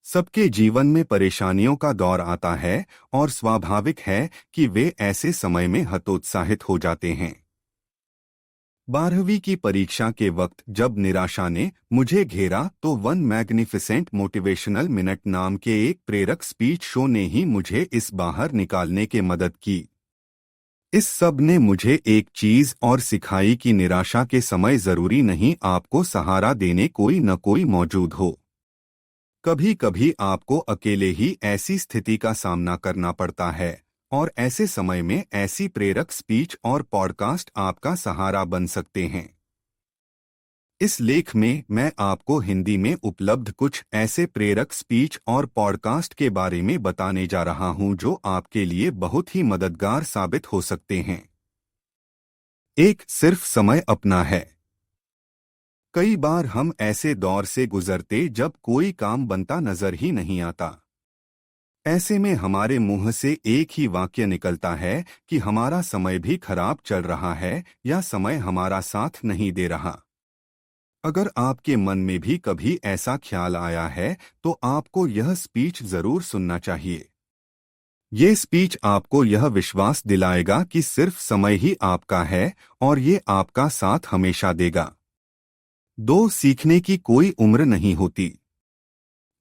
सबके जीवन में परेशानियों का दौर आता है और स्वाभाविक है कि वे ऐसे समय में हतोत्साहित हो जाते हैं। 12वीं की परीक्षा के वक्त जब निराशा ने मुझे घेरा तो वन मैग्निफिसेंट मोटिवेशनल मिनट नाम के एक प्रेरक स्पीच शो ने ही मुझे इस बाहर निकालने के मदद की। इस सब ने मुझे एक चीज और सिखाई कि निराशा के समय जरूरी नहीं आपको सहारा देने कोई न कोई मौजूद हो। कभी कभी आपको अकेले ही ऐसी स्थिति का सामना करना पड़ता है और ऐसे समय में ऐसी प्रेरक स्पीच और पॉडकास्ट आपका सहारा बन सकते हैं। इस लेख में मैं आपको हिंदी में उपलब्ध कुछ ऐसे प्रेरक स्पीच और पॉडकास्ट के बारे में बताने जा रहा हूं जो आपके लिए बहुत ही मददगार साबित हो सकते हैं। एक सिर्फ समय अपना है। कई बार हम ऐसे दौर से गुजरते जब कोई काम बनता नजर ही नहीं आता। ऐसे में हमारे मुंह से एक ही वाक्य निकलता है कि हमारा समय भी खराब चल रहा है या समय हमारा साथ नहीं दे रहा। अगर आपके मन में भी कभी ऐसा ख्याल आया है तो आपको यह स्पीच जरूर सुनना चाहिए। ये स्पीच आपको यह विश्वास दिलाएगा कि सिर्फ समय ही आपका है और ये आपका साथ हमेशा देगा। दो, सीखने की कोई उम्र नहीं होती।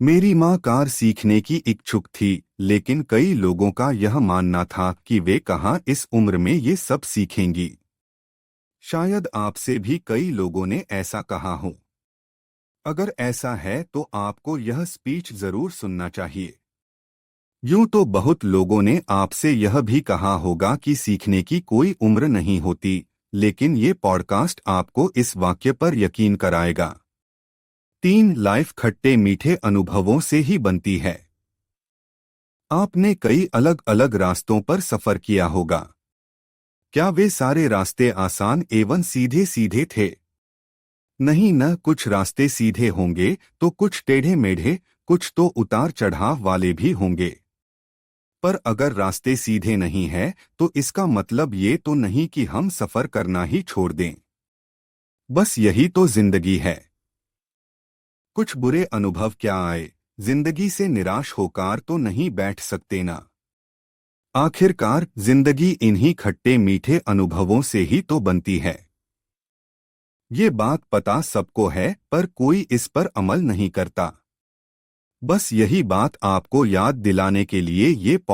मेरी माँ कार सीखने की इच्छुक थी, लेकिन कई लोगों का यह मानना था कि वे कहाँ इस उम्र में ये सब सीखेंगी। शायद आपसे भी कई लोगों ने ऐसा कहा हो। अगर ऐसा है तो आपको यह स्पीच जरूर सुनना चाहिए। यूं तो बहुत लोगों ने आपसे यह भी कहा होगा कि सीखने की कोई उम्र नहीं होती, लेकिन ये पॉडकास्ट आपको इस वाक्य पर यकीन कराएगा। 3, लाइफ खट्टे मीठे अनुभवों से ही बनती है। आपने कई अलग अलग रास्तों पर सफर किया होगा। क्या वे सारे रास्ते आसान एवं सीधे सीधे थे? नहीं न, कुछ रास्ते सीधे होंगे तो कुछ टेढ़े मेढ़े, कुछ तो उतार चढ़ाव वाले भी होंगे। पर अगर रास्ते सीधे नहीं है तो इसका मतलब ये तो नहीं कि हम सफर करना ही छोड़ दें। बस यही तो जिंदगी है। कुछ बुरे अनुभव क्या आए, जिंदगी से निराश होकर तो नहीं बैठ सकते ना। आखिरकार जिंदगी इन्हीं खट्टे मीठे अनुभवों से ही तो बनती है। ये बात पता सबको है पर कोई इस पर अमल नहीं करता। बस यही बात आपको याद दिलाने के लिए ये पॉडकास्ट